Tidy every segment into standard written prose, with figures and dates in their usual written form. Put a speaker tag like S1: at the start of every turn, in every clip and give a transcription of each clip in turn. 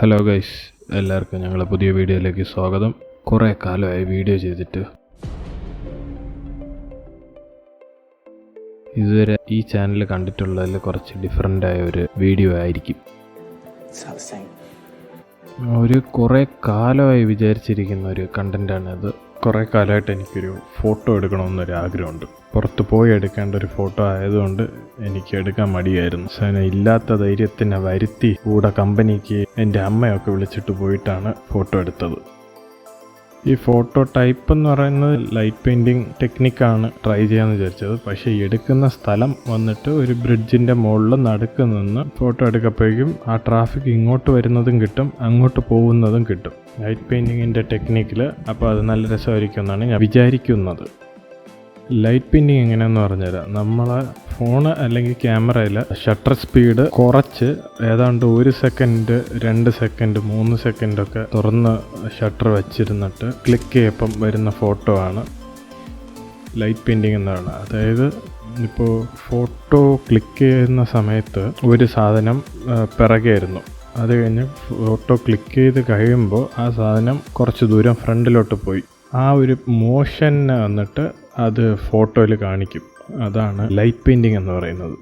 S1: Hello guys, എല്ലാവർക്കും ഞങ്ങളുടെ പുതിയ വീഡിയോയിലേക്ക് സ്വാഗതം. കുറേ കാലമായി വീഡിയോ ചെയ്തിട്ട്. ഇതുവരെ ഈ ചാനൽ കണ്ടിട്ടുള്ളതിൽ കുറച്ച് ഡിഫറെൻ്റായ ഒരു വീഡിയോ ആയിരിക്കും. ഒരു കുറേ കാലമായി വിചാരിച്ചിരിക്കുന്ന ഒരു കണ്ടൻറ്റാണിത്. കുറേ കാലമായിട്ട് എനിക്കൊരു ഫോട്ടോ എടുക്കണമെന്നൊരു ആഗ്രഹമുണ്ട്. പുറത്ത് പോയി എടുക്കേണ്ട ഒരു ഫോട്ടോ ആയതുകൊണ്ട് എനിക്ക് എടുക്കാൻ മടിയായിരുന്നു. ഇല്ലാത്ത ധൈര്യത്തിനെ വരുത്തി കൂടെ കമ്പനിക്ക് എൻ്റെ അമ്മയൊക്കെ വിളിച്ചിട്ട് പോയിട്ടാണ് ഫോട്ടോ എടുത്തത്. ഈ ഫോട്ടോ ടൈപ്പ് എന്ന് പറയുന്നത് ലൈറ്റ് പെയിൻറ്റിങ് ടെക്നിക്കാണ് ട്രൈ ചെയ്യാമെന്ന് വിചാരിച്ചത്. പക്ഷേ എടുക്കുന്ന സ്ഥലം വന്നിട്ട് ഒരു ബ്രിഡ്ജിൻ്റെ മുകളിൽ നടുക്ക് നിന്ന് ഫോട്ടോ എടുക്കപ്പോഴേക്കും ആ ട്രാഫിക് ഇങ്ങോട്ട് വരുന്നതും കിട്ടും, അങ്ങോട്ട് പോകുന്നതും കിട്ടും ലൈറ്റ് പെയിൻറ്റിങ്ങിൻ്റെ ടെക്നിക്കിൽ. അപ്പോൾ അത് നല്ല രസമായിരിക്കും എന്നാണ് ഞാൻ വിചാരിക്കുന്നത്. ലൈറ്റ് പെയിൻറ്റിങ് എങ്ങനെയാണെന്ന് പറഞ്ഞുതരാം. നമ്മളെ ഫോണ് അല്ലെങ്കിൽ ക്യാമറയിൽ ഷട്ടർ സ്പീഡ് കുറച്ച് ഏതാണ്ട് 1 സെക്കൻഡ് 2 സെക്കൻഡ് 3 സെക്കൻഡൊക്കെ തുറന്ന് ഷട്ടർ വെച്ചിരുന്നിട്ട് ക്ലിക്ക് ചെയ്യപ്പം വരുന്ന ഫോട്ടോ ആണ് ലൈറ്റ് പെയിൻറ്റിങ് എന്ന് പറയുന്നത്. അതായത് ഇപ്പോൾ ഫോട്ടോ ക്ലിക്ക് ചെയ്യുന്ന സമയത്ത് ഒരു സാധനം പിറകെയായിരുന്നു, അത് കഴിഞ്ഞ് ഫോട്ടോ ക്ലിക്ക് ചെയ്ത് കഴിയുമ്പോൾ ആ സാധനം കുറച്ച് ദൂരം ഫ്രണ്ടിലോട്ട് പോയി. ആ ഒരു മോഷന് വന്നിട്ട് അത് ഫോട്ടോയിൽ കാണിക്കും. അതാണ് ലൈറ്റ് പെയിൻറ്റിങ് എന്ന് പറയുന്നത്.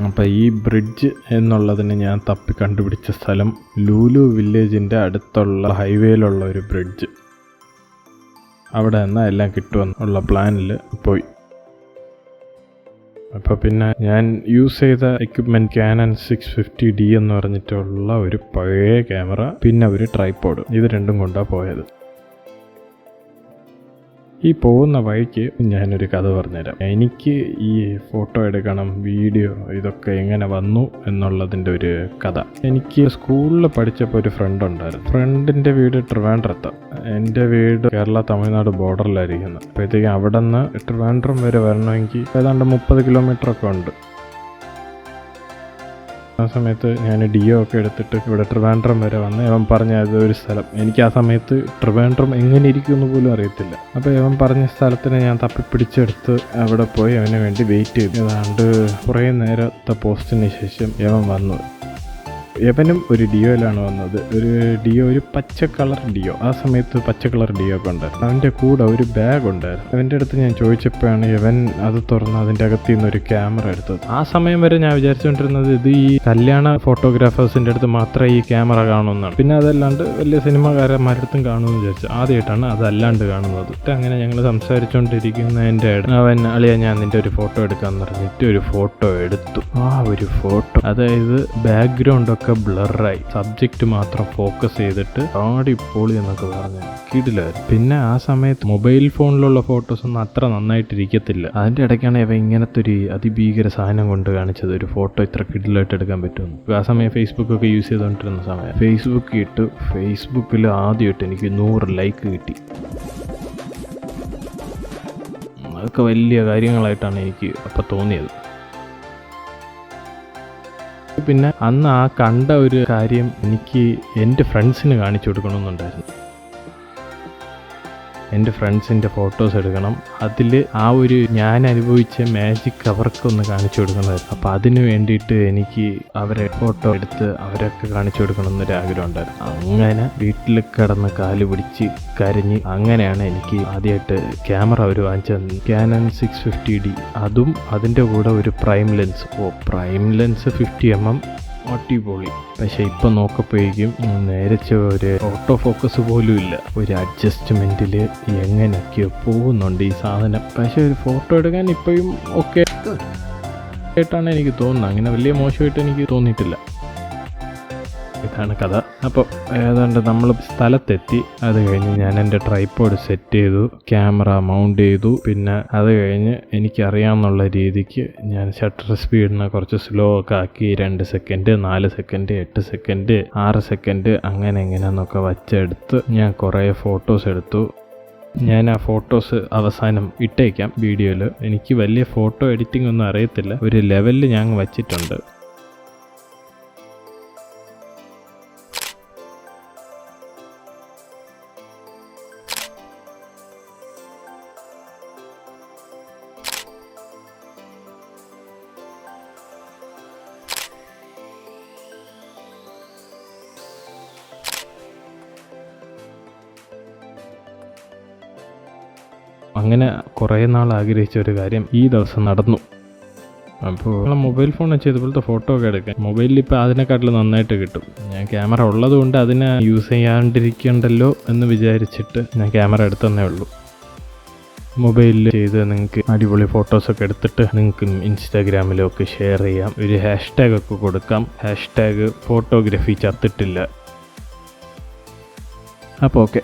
S1: അപ്പോൾ ഈ ബ്രിഡ്ജ് എന്നുള്ളതിന് ഞാൻ തപ്പി കണ്ടുപിടിച്ച സ്ഥലം ലൂലു വില്ലേജിൻ്റെ അടുത്തുള്ള ഹൈവേയിലുള്ള ഒരു ബ്രിഡ്ജ്. അവിടെ നിന്നാൽ എല്ലാം കിട്ടുമെന്നുള്ള പ്ലാനിൽ പോയി. അപ്പോൾ പിന്നെ ഞാൻ യൂസ് ചെയ്ത എക്യുപ്മെൻറ്റ് കാനൺ 650D എന്ന് പറഞ്ഞിട്ടുള്ള ഒരു പഴയ ക്യാമറ, പിന്നെ ഒരു ട്രൈപോഡ്, ഇത് രണ്ടും കൊണ്ടാണ് പോയത്. ഈ പോകുന്ന വഴിക്ക് ഞാനൊരു കഥ പറഞ്ഞുതരാം. എനിക്ക് ഈ ഫോട്ടോ എടുക്കണം, വീഡിയോ ഇതൊക്കെ എങ്ങനെ വന്നു എന്നുള്ളതിൻ്റെ ഒരു കഥ. എനിക്ക് സ്കൂളിൽ പഠിച്ചപ്പോൾ ഒരു ഫ്രണ്ട് ഉണ്ടായിരുന്നു. ഫ്രണ്ടിൻ്റെ വീട് ട്രിവാൻഡ്രത്ത്, എൻ്റെ വീട് കേരള തമിഴ്നാട് ബോർഡറിലായിരിക്കുന്നത്. അപ്പോഴത്തേക്കും അവിടെ നിന്ന് ട്രിവാൻഡ്രം വരെ വരണമെങ്കിൽ ഏതാണ്ട് 30 കിലോമീറ്ററൊക്കെ ഉണ്ട്. ആ സമയത്ത് ഞാൻ ഡിയോ ഒക്കെ എടുത്തിട്ട് ഇവിടെ ട്രിവാൻഡ്രം വരെ വന്ന് ഇവൻ പറഞ്ഞ അതൊരു സ്ഥലം. എനിക്ക് ആ സമയത്ത് ട്രിവാൻഡ്രം എങ്ങനെ ഇരിക്കുമെന്ന് പോലും അറിയത്തില്ല. അപ്പോൾ ഇവൻ പറഞ്ഞ സ്ഥലത്തിന് ഞാൻ തപ്പിപ്പിടിച്ചെടുത്ത് അവിടെ പോയി അവന് വേണ്ടി വെയിറ്റ് ചെയ്തു. ഏതാണ്ട് കുറേ നേരത്തെ പോസ്റ്റിന് ശേഷം ഇവൻ വന്നു. ഇവനും ഒരു ഡിയോയിലാണ് വന്നത്. ഒരു പച്ച കളർ ഡിയോ. ആ സമയത്ത് പച്ച കളർ ഡിയോ ഒക്കെ ഉണ്ടായിരുന്നു. അവൻ്റെ കൂടെ ഒരു ബാഗ് ഉണ്ടായിരുന്നു. അവൻ്റെ അടുത്ത് ഞാൻ ചോദിച്ചപ്പോഴാണ് ഇവൻ അത് തുറന്ന് അതിൻ്റെ അകത്ത് നിന്നൊരു ക്യാമറ എടുത്തത്. ആ സമയം വരെ ഞാൻ വിചാരിച്ചുകൊണ്ടിരുന്നത് ഇത് ഈ കല്യാണ ഫോട്ടോഗ്രാഫേഴ്സിൻ്റെ അടുത്ത് മാത്രമേ ഈ ക്യാമറ കാണുമെന്നാണ്. പിന്നെ അതല്ലാണ്ട് വലിയ സിനിമാകാരന്മാരുടെ അടുത്തും കാണുമെന്ന് വിചാരിച്ചു. ആദ്യമായിട്ടാണ് അതല്ലാണ്ട് കാണുന്നത്. അങ്ങനെ ഞങ്ങൾ സംസാരിച്ചുകൊണ്ടിരിക്കുന്നതിൻ്റെ അവൻ അളിയാ ഞാൻ നിൻ്റെ ഒരു ഫോട്ടോ എടുക്കാമെന്ന് പറഞ്ഞിട്ട് ഒരു ഫോട്ടോ എടുത്തു. ആ ഒരു ഫോട്ടോ, അതായത് ബാക്ക്ഗ്രൗണ്ടൊക്കെ ബ്ലറായി, സബ്ജക്റ്റ് മാത്രം ഫോക്കസ് ചെയ്തിട്ട് ആടിപ്പൊളി എന്നൊക്കെ പറഞ്ഞ് കിടിലായിരുന്നു. പിന്നെ ആ സമയത്ത് മൊബൈൽ ഫോണിലുള്ള ഫോട്ടോസ് ഒന്നും അത്ര നന്നായിട്ടിരിക്കത്തില്ല. അതിൻ്റെ ഇടയ്ക്കാണ് ഇവ ഇങ്ങനത്തെ ഒരു അതിഭീകര സാധനം കൊണ്ട് കാണിച്ചത്, ഒരു ഫോട്ടോ ഇത്ര കിടിലായിട്ട് എടുക്കാൻ പറ്റുമെന്ന്. ആ സമയം ഫേസ്ബുക്കൊക്കെ യൂസ് ചെയ്തുകൊണ്ടിരുന്ന സമയം ഫേസ്ബുക്ക് ഇട്ട്, ഫേസ്ബുക്കിൽ ആദ്യമായിട്ട് എനിക്ക് 100 ലൈക്ക് കിട്ടി. അതൊക്കെ വലിയ കാര്യങ്ങളായിട്ടാണ് എനിക്ക് അപ്പം തോന്നിയത്. പിന്നെ അന്ന് ആ കണ്ട ഒരു കാര്യം എനിക്ക് എൻ്റെ ഫ്രണ്ട്സിന് കാണിച്ചു കൊടുക്കണമെന്നുണ്ടായിരുന്നു. എൻ്റെ ഫ്രണ്ട്സിൻ്റെ ഫോട്ടോസ് എടുക്കണം, അതിൽ ആ ഒരു ഞാൻ അനുഭവിച്ച മാജിക് അവർക്കൊന്ന് കാണിച്ചു കൊടുക്കണമായിരുന്നു. അപ്പോൾ അതിന് വേണ്ടിയിട്ട് എനിക്ക് അവരെ ഫോട്ടോ എടുത്ത് അവരൊക്കെ കാണിച്ചു കൊടുക്കണം എന്നൊരു ആഗ്രഹം ഉണ്ടായിരുന്നു. അങ്ങനെ വീട്ടിൽ കിടന്ന് കാല് പിടിച്ച് കരഞ്ഞ് അങ്ങനെയാണ് എനിക്ക് ആദ്യമായിട്ട് ക്യാമറ അവർ വാങ്ങിച്ചത്. കാനൺ 650D, അതും അതിൻ്റെ കൂടെ ഒരു prime lens. Prime lens 50mm, അടിപൊളി. പക്ഷെ ഇപ്പം നോക്കപ്പോഴേക്കും നേരത്തെ ഒരു ഓട്ടോ ഫോക്കസ് പോലും ഇല്ല. ഒരു അഡ്ജസ്റ്റ്മെൻറ്റിൽ എങ്ങനെയൊക്കെയോ പോകുന്നുണ്ട് ഈ സാധനം. പക്ഷെ ഒരു ഫോട്ടോ എടുക്കാൻ ഇപ്പോഴും ഓക്കെ ആയിട്ടാണ് എനിക്ക് തോന്നുന്നത്. അങ്ങനെ വലിയ മോശമായിട്ട് എനിക്ക് തോന്നിയിട്ടില്ല. ഇതാണ് കഥ. അപ്പോൾ ഏതാണ്ട് നമ്മൾ സ്ഥലത്തെത്തി. അത് കഴിഞ്ഞ് ഞാൻ എൻ്റെ ട്രൈപോഡ് സെറ്റ് ചെയ്തു, ക്യാമറ മൗണ്ട് ചെയ്തു. പിന്നെ അത് കഴിഞ്ഞ് എനിക്കറിയാമെന്നുള്ള രീതിക്ക് ഞാൻ ഷട്ടർ സ്പീഡിനെ കുറച്ച് സ്ലോ ഒക്കെ ആക്കി 2 സെക്കൻഡ് 4 സെക്കൻഡ് 8 സെക്കൻഡ് 6 സെക്കൻഡ് അങ്ങനെ എങ്ങനെയാണെന്നൊക്കെ വച്ചെടുത്ത് ഞാൻ കുറേ ഫോട്ടോസ് എടുത്തു. ഞാൻ ആ ഫോട്ടോസ് അവസാനം ഇട്ടേക്കാം വീഡിയോയിൽ. എനിക്ക് വലിയ ഫോട്ടോ എഡിറ്റിംഗ് ഒന്നും അറിയത്തില്ല, ഒരു ലെവലിൽ ഞാൻ വച്ചിട്ടുണ്ട്. അങ്ങനെ കുറേ നാൾ ആഗ്രഹിച്ച ഒരു കാര്യം ഈ ദിവസം നടന്നു. അപ്പോൾ മൊബൈൽ ഫോൺ വെച്ച് ഇതുപോലത്തെ ഫോട്ടോ ഒക്കെ എടുക്കാം. മൊബൈലിൽ ഇപ്പോൾ അതിനെക്കാട്ടിലും നന്നായിട്ട് കിട്ടും. ഞാൻ ക്യാമറ ഉള്ളതുകൊണ്ട് അതിനെ യൂസ് ചെയ്യാണ്ടിരിക്കണ്ടല്ലോ എന്ന് വിചാരിച്ചിട്ട് ഞാൻ ക്യാമറ എടുത്തതന്നേ ഉള്ളൂ. മൊബൈലിൽ ചെയ്ത് നിങ്ങൾക്ക് അടിപൊളി ഫോട്ടോസൊക്കെ എടുത്തിട്ട് നിങ്ങൾക്ക് ഇൻസ്റ്റാഗ്രാമിലൊക്കെ ഷെയർ ചെയ്യാം. ഒരു ഹാഷ്ടാഗ് ഒക്കെ കൊടുക്കാം. #ഫോട്ടോഗ്രാഫി ചത്തിട്ടില്ല. അപ്പോൾ ഓക്കെ.